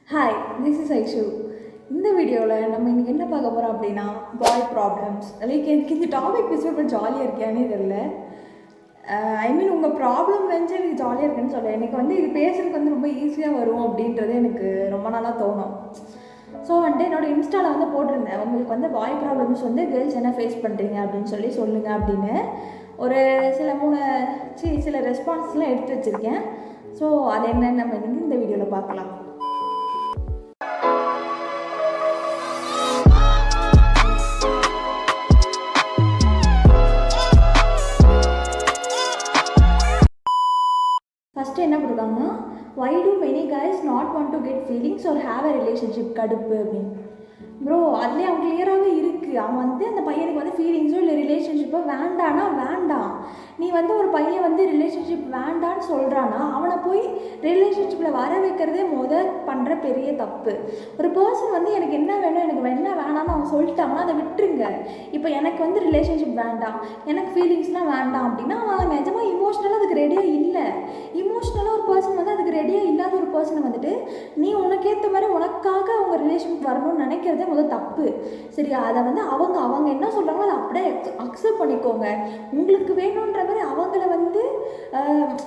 Hi, this is Aishu. இந்த வீடியோவில் நம்ம இன்றைக்கி என்ன பார்க்க போகிறோம் அப்படின்னா பாய் ப்ராப்ளம்ஸ். லைக் எனக்கு இந்த டாபிக் பேசுகிறப்ப ஜாலியாக இருக்கியானே தெரியல. ஐ மீன் உங்கள் ப்ராப்ளம் நினச்சி எனக்கு ஜாலியாக இருக்குன்னு சொல்ல, எனக்கு வந்து இது பேசுகிறதுக்கு வந்து ரொம்ப ஈஸியாக வரும் அப்படின்றது எனக்கு ரொம்ப நாளாக தோணும். ஸோ வந்துட்டு என்னோடய இன்ஸ்டாவில் வந்து போட்டிருந்தேன், உங்களுக்கு வந்து பாய் ப்ராப்ளம்ஸ் வந்து கேர்ள்ஸ் என்ன ஃபேஸ் பண்ணுறீங்க அப்படின்னு சொல்லி சொல்லுங்கள் அப்படின்னு. ஒரு சில ரெஸ்பான்ஸ்லாம் எடுத்து வச்சுருக்கேன். ஸோ அது என்னென்னு நம்ம இன்றைக்கி இந்த வீடியோவில் பார்க்கலாம். ஃபஸ்ட்டு என்ன கொடுக்காங்கன்னா, why do many guys not want to get feelings or have a relationship கடுப்பு அப்படின்னு. ப்ரோ அதுலேயே அவன் கிளியராகவே இருக்குது. அவன் வந்து அந்த பையனுக்கு வந்து ஃபீலிங்ஸோ இல்லை ரிலேஷன்ஷிப்போ வேண்டானா வேண்டாம். நீ வந்து ஒரு பையன் வந்து ரிலேஷன்ஷிப் வேண்டான்னு சொல்கிறான்னா அவனை போய் ரிலேஷன்ஷிப்பில் வர வைக்கிறதே பண்ணுற பெரிய தப்பு. ஒரு பர்சன் வந்து எனக்கு என்ன வேணும் எனக்கு என்ன வேணாம்னு அவன் சொல்லிட்டாங்கன்னா அதை விட்டுருங்க. இப்போ எனக்கு வந்து ரிலேஷன்ஷிப் வேண்டாம், எனக்கு ஃபீலிங்ஸ்லாம் வேண்டாம் அப்படின்னா அவன் நிஜமாக இமோஷ்னலாக அதுக்கு ரெடியாக இல்லை. இமோஷ்னலாக ஒரு பர்சன் வந்து அதுக்கு ரெடியாக இல்லாத ஒரு பர்சனை வந்துட்டு நீ உனக்கேற்ற மாதிரி உனக்காக அவங்க ரிலேஷன்ஷிப் வரணும்னு நினைக்கிறதே தப்பு. சரியா? அதை வந்து அவங்க என்ன சொல்கிறாங்களோ அதை அப்படியே அக்செப்ட் பண்ணிக்கோங்க. உங்களுக்கு வேணுன்ற மாதிரி அவங்கள வந்து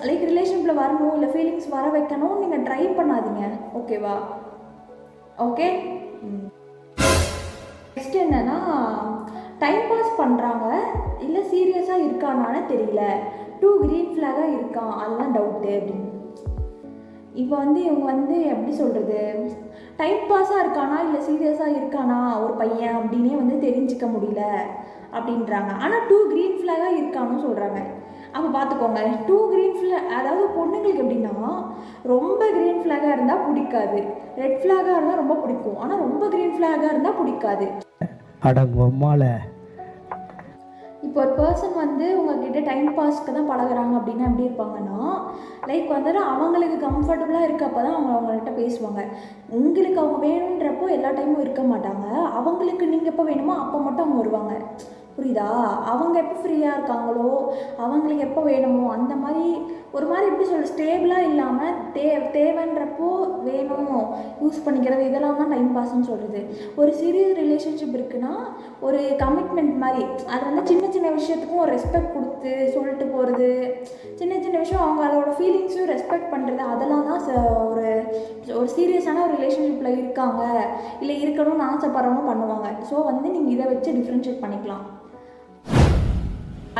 லைக் ரிலேஷன்ஷிப்பில் வரணும் இல்லை ஃபீலிங்ஸ் வர வைக்கணும் நீங்கள் ட்ரை பண்ணாதீங்க. ஓகேவா? ஓகே. நெக்ஸ்ட் என்னன்னா, டைம் பாஸ் பண்ணுறாங்க இல்லை சீரியஸாக இருக்கானான்னு தெரியல, 2 green ஃப்ளாகாக இருக்கான், அதுதான் டவுட்டு அப்படின்னு. இப்போ வந்து இவங்க வந்து எப்படி சொல்கிறது, டைம் பாஸாக இருக்கானா இல்லை சீரியஸாக இருக்கானா ஒரு பையன் அப்படின்னே வந்து தெரிஞ்சிக்க முடியல அப்படின்றாங்க. ஆனால் 2 green ஃப்ளாகாக இருக்கான்னு சொல்கிறாங்க. அப்போ பார்த்துக்கோங்க, 2 green ஃப்ளாக் அதாவது பொண்ணுங்களுக்கு எப்படின்னா ரொம்ப க்ரீன் ஃப்ளாகாக இருந்தால் பிடிக்காது, ரெட் ஃப்ளாகாக இருந்தால் ரொம்ப பிடிக்கும். ஆனால் ரொம்ப க்ரீன் ஃப்ளாகாக இருந்தால் பிடிக்காது. அடங்கம்மால இப்போ ஒரு பர்சன் வந்து உங்ககிட்ட டைம் பாஸ்க்கு தான் பழகுறாங்க அப்படின்னா எப்படி இருப்பாங்கன்னா, லைக் வந்துட்டு அவங்களுக்கு கம்ஃபர்டபுளாக இருக்கப்போ தான் அவங்கள்ட்ட பேசுவாங்க. உங்களுக்கு அவங்க வேணுன்றப்போ எல்லா டைமும் இருக்க மாட்டாங்க. அவங்களுக்கு நீங்கள் எப்போ வேணுமோ அப்போ மட்டும் அவங்க வருவாங்க. புரியுதா? அவங்க எப்போ ஃப்ரீயாக இருக்காங்களோ அவங்களுக்கு எப்போ வேணுமோ அந்த மாதிரி ஒரு மாதிரி எப்படி சொல்ல, ஸ்டேபிளாக இல்லாமல் தேவைன்றப்போ வேணும் யூஸ் பண்ணிக்கிறது, இதெல்லாம் தான் டைம் பாஸ்ன்னு சொல்கிறது. ஒரு சீரியஸ் ரிலேஷன்ஷிப் இருக்குன்னா ஒரு கமிட்மெண்ட் மாதிரி, அது வந்து சின்ன சின்ன விஷயத்துக்கும் ஒரு ரெஸ்பெக்ட் கொடுத்து சொல்லிட்டு போகிறது, சின்ன சின்ன விஷயம் அவங்களோட ஃபீலிங்ஸையும் ரெஸ்பெக்ட் பண்ணுறது, அதெல்லாம் தான் ஒரு சீரியஸான ஒரு ரிலேஷன்ஷிப்பில் இருக்காங்க இல்லை இருக்கணும்னு ஆசைப்படுறவங்க பண்ணுவாங்க. ஸோ வந்து நீங்கள் இதை வச்சு டிஃப்ரென்ஷியேட் பண்ணிக்கலாம்.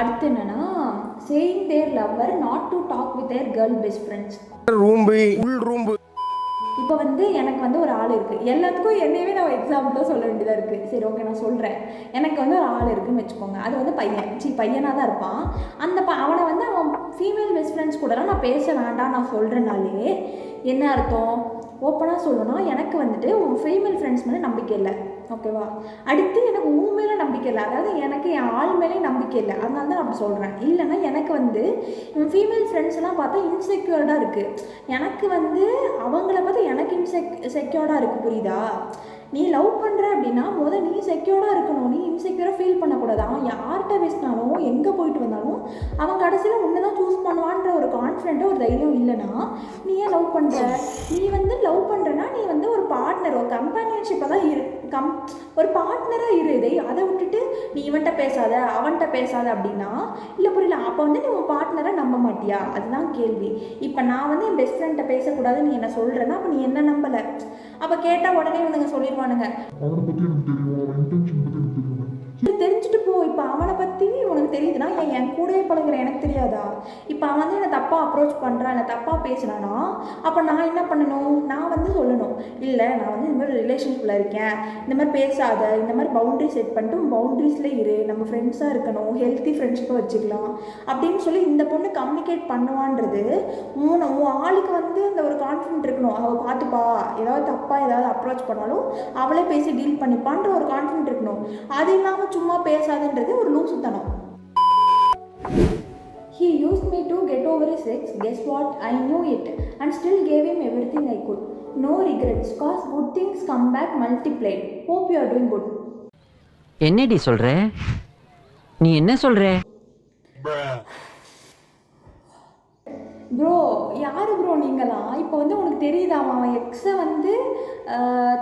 அடுத்து என்னன்னா, saying their lover not to talk with their girl best friends. இப்போ வந்து எனக்கு வந்து ஒரு ஆள் இருக்குது, எல்லாத்துக்கும் என்னையவே நான் எக்ஸாம்பிளாக சொல்ல வேண்டியதாக இருக்குது. சரி ஓகே, நான் சொல்கிறேன். எனக்கு வந்து ஒரு ஆள் இருக்குதுன்னு வச்சுக்கோங்க. அது வந்து பையனாக தான் இருப்பான். அவனை வந்து அவன் ஃபீமேல் பெஸ்ட் ஃப்ரெண்ட்ஸ் கூடலாம் நான் பேச வேண்டாம் நான் சொல்கிறனாலே என்ன அர்த்தம்? ஓப்பனாக சொல்லணும்னா எனக்கு வந்துட்டு உன் ஃபீமேல் ஃப்ரெண்ட்ஸ் மேலே நம்பிக்கை இல்லை. ஓகேவா? அடுத்து எனக்கு உன் மேலே நம்பிக்கை இல்லை, அதாவது எனக்கு என் ஆள் மேலே நம்பிக்கை இல்லை, அதனால தான் நான் அப்படி சொல்கிறேன். இல்லைன்னா எனக்கு வந்து என் ஃபீமேல் ஃப்ரெண்ட்ஸ் எல்லாம் பார்த்தா இன்செக்யூர்டாக இருக்குது. எனக்கு வந்து அவங்கள பார்த்து எனக்கு செக்யூர்டாக இருக்குது. புரியுதா? நீ லவ் பண்ணுற அப்படின்னா நீ செக்யூர்டாக இருக்கணும், நீ இன்செக்யூராக ஃபீல் பண்ணக்கூடாது. அவன் யார்கிட்ட பேசினாலும் எங்கே போயிட்டு வந்தாலும் அவன் கடைசியில் உன்னை தான் சூஸ் பண்ணுவான்ற ஒரு கான்ஃபிடென்ட்டாக ஒரு தைரியம் இல்லைன்னா நீ ஏன் லவ் பண்ணுற? நீ வந்து லவ் பண்ணுறன்னா நீ வந்து ஒரு பார்ட்னர், ஒரு கம்பேனியன்ஷிப்பை தான் ஒரு பார்ட்னராக இரு. அதை விட்டுட்டு நீ இவன்கிட்ட பேசாத அவன்கிட்ட பேசாத அப்படின்னா இல்லை, புரியல. அப்போ வந்து நீ உன் பார்ட்னரை நம்ப மாட்டியா? அதுதான் கேள்வி. இப்போ நான் வந்து என் பெஸ்ட் ஃப்ரெண்ட்டை பேசக்கூடாதுன்னு நீ என்ன சொல்கிறேன்னா அப்போ நீ என்ன நம்பலை. அப்போ கேட்டால் உடனே இவனுங்க சொல்லிடுவானுங்க, தெரிஞ்சுட்டு போ. இப்போ அவனை பற்றி உனக்கு தெரியுதுன்னா என் கூடவே பழகுற எனக்கு தெரியாதா? இப்போ அவன் வந்து என்னை தப்பாக அப்ரோச் பண்ணுறான், என்னை தப்பாக பேசுகிறானா, அப்போ நான் என்ன பண்ணணும்? நான் வந்து சொல்லணும், இல்லை நான் வந்து இந்த மாதிரி ரிலேஷன்ஷிப்பில் இருக்கேன், இந்த மாதிரி பேசாத, இந்த மாதிரி பவுண்ட்ரி செட் பண்ணிட்டு பவுண்ட்ரிஸ்லேயே இரு, நம்ம ஃப்ரெண்ட்ஸாக இருக்கணும், ஹெல்த்தி ஃப்ரெண்ட்ஷிப்பை வச்சுக்கலாம் அப்படின்னு சொல்லி இந்த பொண்ணு கம்யூனிகேட் பண்ணுவான்றது. உன் ஆளுக்கு வந்து அந்த ஒரு கான்ஃபிடென்ட் இருக்கணும். அவள் பார்த்துப்பா, ஏதாவது தப்பாக ஏதாவது அப்ரோச் பண்ணாலும் அவளே பேசி டீல் பண்ணிப்பான்ற ஒரு கான்ஃபிடென்ட் இருக்கணும். அது இல்லாமல் சும்மா பேசாதுன்றது ஒரு லூசுத்தனம். He used me to get over his ex. Guess what? I knew it and still gave him everything I could. No regrets, cause good things come back multiplied. Hope you are doing good. என்னடி சொல்ற? நீ என்ன சொல்ற? Bro யார் bro நீங்களாம்? இப்போ வந்து உனக்கு தெரியுதா அவன் எக்ஸை வந்து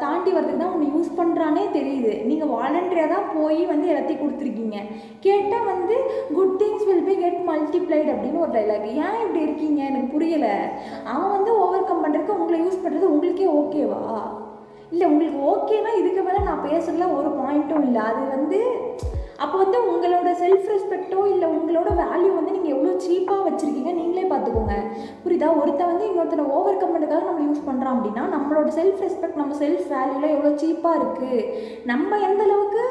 தாண்டி வரதுக்கு தான் உன்னை யூஸ் பண்ணுறானே தெரியுது. நீங்கள் வாலண்டரியாக தான் போய் வந்து எல்லாத்தையும் கொடுத்துருக்கீங்க. கேட்டால் வந்து good things will be get multiplied அப்படின்னு ஒரு டைலாக். ஏன் இப்படி இருக்கீங்க எனக்கு புரியலை. அவன் வந்து ஓவர் கம் பண்ணுறதுக்கு உங்களை யூஸ் பண்ணுறது உங்களுக்கே ஓகேவா? இல்லை உங்களுக்கு ஓகேனா இதுக்கு மேலே நான் பேசுறதுல ஒரு பாயிண்ட்டும் இல்லை. அது வந்து அப்போ வந்து உங்களோட செல்ஃப் ரெஸ்பெக்டோ இல்லை உங்களோட வேல்யூ வந்து நீங்கள் எவ்வளோ சீப்பாக வச்சுருக்கீங்க நீங்களே பார்த்துக்கோங்க. புரியுதா? ஒருத்தன் வந்து இன்னொருத்தனை ஓவர் கம் பண்ணுறதுக்காக நம்ம யூஸ் பண்ணுறான் அப்படின்னா நம்மளோட செல்ஃப் ரெஸ்பெக்ட் நம்ம செல்ஃப் வேல்யூலாம் எவ்வளோ சீப்பாக இருக்குது, நம்ம எந்த அளவுக்கு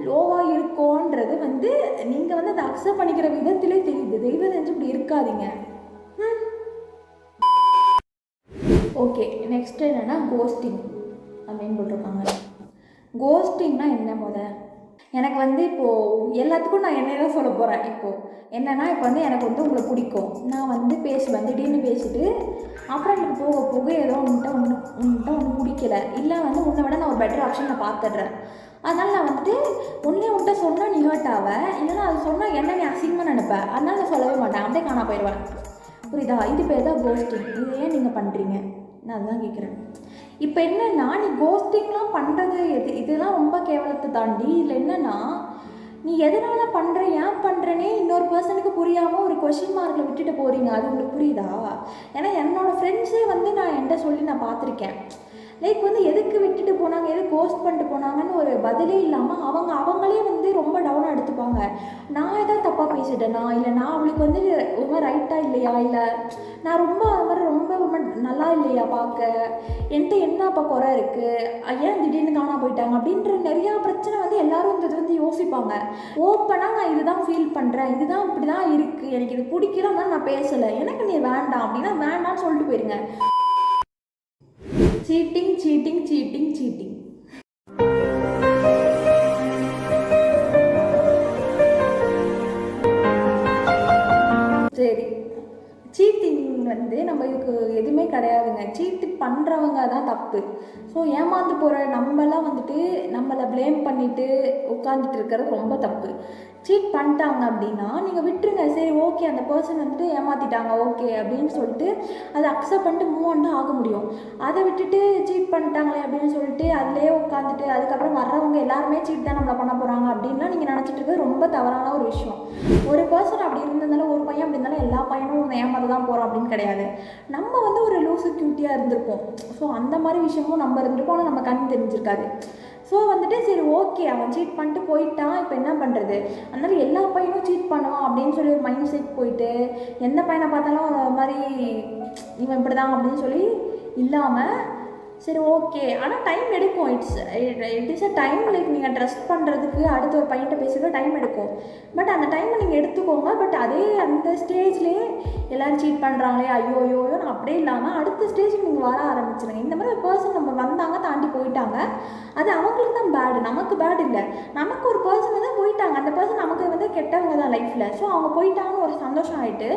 லோவாக இருக்கோன்றது வந்து நீங்கள் வந்து அதை அக்செப்ட் பண்ணிக்கிற விதத்திலே தெரியுது. தெய்வம் செஞ்சு இப்படி இருக்காதீங்க. ஓகே, நெக்ஸ்ட் என்னென்னா கோஸ்டிங் அப்படின்னு போட்டிருக்காங்க. கோஸ்டிங்னா என்ன? எனக்கு வந்து இப்போது எல்லாத்துக்கும் நான் என்ன தான் சொல்ல போகிறேன். இப்போது என்னென்னா இப்போ வந்து எனக்கு வந்து உங்களை பிடிக்கும், நான் வந்து பேசுவேன், திடீர்னு பேசிட்டு அப்புறம் எனக்கு போக போக ஏதோ ஒன்று பிடிக்கல, இல்லை வந்து உன்னை விட நான் ஒரு பெட்டர் ஆப்ஷன் நான் பார்த்துடுறேன். அதனால் நான் வந்துட்டு உன்ட்ட சொன்னால் நீ ஹர்ட் ஆவ, இல்லைன்னா அது சொன்னால் என்ன நீ அசிங்கமாக நினைப்பேன். அதனால் நான் சொல்லவே மாட்டேன், அப்படியே காணா போயிடுவேன். புரியுதா? இது பேர் தான் கோஸ்டிங். இதை ஏன் நீங்கள் பண்ணுறீங்க? நான் அதுதான் கேட்குறேன். இப்போ என்னென்னா நீ கோஸ்டிங்லாம் பண்ணுறது இதெல்லாம் ரொம்ப கேவலத்தை தாண்டி இதில் என்னென்னா நீ எதனால் பண்ணுற ஏன் பண்ணுறனே இன்னொரு பர்சனுக்கு புரியாமல் ஒரு கொஷின் மார்க்கில் விட்டுட்டு போகிறீங்க. அது உங்களுக்கு புரியுதா? ஏன்னா என்னோடய ஃப்ரெண்ட்ஸே வந்து நான் என்கிட்ட சொல்லி நான் பார்த்துருக்கேன். லைக் வந்து எதுக்கு விட்டுட்டு போனாங்க, எதுக்கு கோஸ்ட் பண்ணிட்டு போனாங்கன்னு ஒரு பதிலே இல்லாமல் அவங்களே வந்து ரொம்ப டவுனாக எடுத்துப்பாங்க. நான் எதாவது தப்பாக பேசிட்டேனா, இல்லை நான் அவளுக்கு வந்து ரொம்ப ரைட்டாக இல்லையா, இல்லை நான் ரொம்ப அது மாதிரி ரொம்ப நல்லா இல்லையா பார்க்க, என்கிட்ட என்ன அப்போ குறை இருக்குது, ஏன் திடீர்னு காணா போயிட்டாங்க அப்படின்ற நிறையா பிரச்சனை வந்து எல்லோரும் இந்த இது வந்து யோசிப்பாங்க. ஓப்பனாக நான் இதுதான் ஃபீல் பண்ணுறேன், இதுதான் இப்படி தான் இருக்குது, எனக்கு இது பிடிக்கல, நான் பேசலை, எனக்கு நீ வேண்டாம் அப்படின்னா வேண்டான்னு சொல்லிட்டு போயிருங்க. Cheating cheating cheating cheating. சரி, சீட்டிங் வந்து நம்ம இதுக்கு எதுவுமே கிடையாதுங்க. சீட்டு பண்ணுறவங்க தான் தப்பு. ஸோ ஏமாந்து போகிற நம்மளாம் வந்துட்டு நம்மளை ப்ளேம் பண்ணிவிட்டு உட்காந்துட்டு இருக்கிறது ரொம்ப தப்பு. சீட் பண்ணிட்டாங்க அப்படின்னா நீங்கள் விட்டுருங்க. சரி ஓகே, அந்த பர்சன் வந்துட்டு ஏமாற்றிட்டாங்க ஓகே அப்படின்னு சொல்லிட்டு அதை அக்செப்ட் பண்ணிட்டு மூவ் ஆன் ஆக முடியும். அதை விட்டுட்டு சீட் பண்ணிட்டாங்களே அப்படின்னு சொல்லிட்டு அதிலே உட்காந்துட்டு அதுக்கப்புறம் வர்றவங்க எல்லாருமே சீட் தான் நம்மளை பண்ண போகிறாங்க அப்படின்லாம் நீங்கள் நினச்சிட்டு இருக்கிறது ரொம்ப தவறான ஒரு விஷயம். ஒரு பர்சன் அப்படி இருந்ததுனால, ஒரு பையன் அப்படி இருந்தாலும் எல்லா பையனும் ஏமாற்ற தான் போகிறோம் அப்படின்னு கிடையாது. நம்ம வந்து ஒரு லூசு க்யூட்டியாக இருந்திருப்போம். ஸோ அந்த மாதிரி விஷயமும் நம்ம இருந்திருப்போம், ஆனால் நம்ம கண் தெரிஞ்சிருக்காது. ஸோ வந்துட்டு சரி ஓகே, அவன் சீட் பண்ணிட்டு போயிட்டான், இப்போ என்ன பண்ணுறது, அதனால் எல்லா பையனும் சீட் பண்ணுவான் அப்படின்னு சொல்லி ஒரு மைண்ட் செட் போயிட்டு எந்த பையனை பார்த்தாலும் அது மாதிரி இவன் இப்படி தான் அப்படின்னு சொல்லி இல்லாமல் சரி ஓகே, ஆனால் டைம் எடுக்கும். It is a time. Like நீங்கள் ட்ரஸ்ட் பண்ணுறதுக்கு அடுத்த ஒரு பையன்கிட்ட பேசுகிறதுக்கு டைம் எடுக்கும். பட் அந்த டைமை நீங்கள் எடுத்துக்கோங்க. பட் அதே அந்த ஸ்டேஜ்லேயே எல்லோரும் சீட் பண்ணுறாங்களே ஐயோயோன்னு அப்படியே இல்லாமல் அடுத்த ஸ்டேஜுக்கு நீங்கள் வர ஆரம்பிச்சிடுங்க. இந்த மாதிரி ஒரு பர்சன் நம்ம வந்தாங்க தாண்டி போயிட்டாங்க, அது அவங்களுக்கு தான் பேடு, நமக்கு பேட் இல்லை. நமக்கு ஒரு பர்சன் வந்து போயிட்டாங்க, அந்த பர்சன் நமக்கு வந்து கெட்டவங்க தான் லைஃப்பில். ஸோ அவங்க போயிட்டாங்கன்னு ஒரு சந்தோஷம் ஆகிட்டு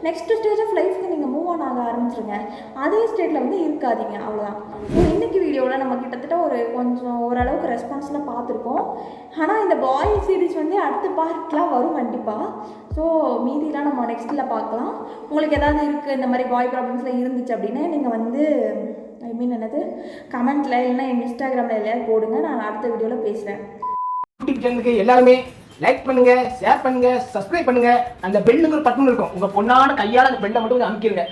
நெக்ஸ்ட் ஸ்டேஜ் ஆஃப் லைஃப்க்கு நீங்கள் மூவ் ஆன் ஆக ஆரம்பிச்சிருங்க. அதே ஸ்டேட்டில் வந்து இருக்காதீங்க, அவ்வளோதான். இன்றைக்கி வீடியோவில் நம்ம கிட்டத்தட்ட கொஞ்சம் ஓரளவுக்கு ரெஸ்பான்ஸ்லாம் பார்த்துருக்கோம். ஆனால் இந்த பாய் சீரீஸ் வந்து அடுத்த பார்ட்லாம் வரும் கண்டிப்பாக. ஸோ மீதிலாம் நம்ம நெக்ஸ்ட்டில் பார்க்கலாம். உங்களுக்கு எதாவது இருக்குது இந்த மாதிரி பாய் ப்ராப்ளம்ஸ்லாம் இருந்துச்சு அப்படின்னா நீங்கள் வந்து என்னது கமெண்ட்டில் இல்லைன்னா என் இன்ஸ்டாகிராமில் எல்லாம் போடுங்க, நான் அடுத்த வீடியோவில் பேசுகிறேன். யூடியூப் சேனலுக்கு எல்லாருமே லைக் பண்ணுங்க, ஷேர் பண்ணுங்க, சப்ஸ்கிரைப் பண்ணுங்க. அந்த பெல்லுங்கிற பட்டன் இருக்கும், உங்கள் பொண்ணான கையால் அந்த பெல்லை மட்டும் அமுக்கிடுங்க.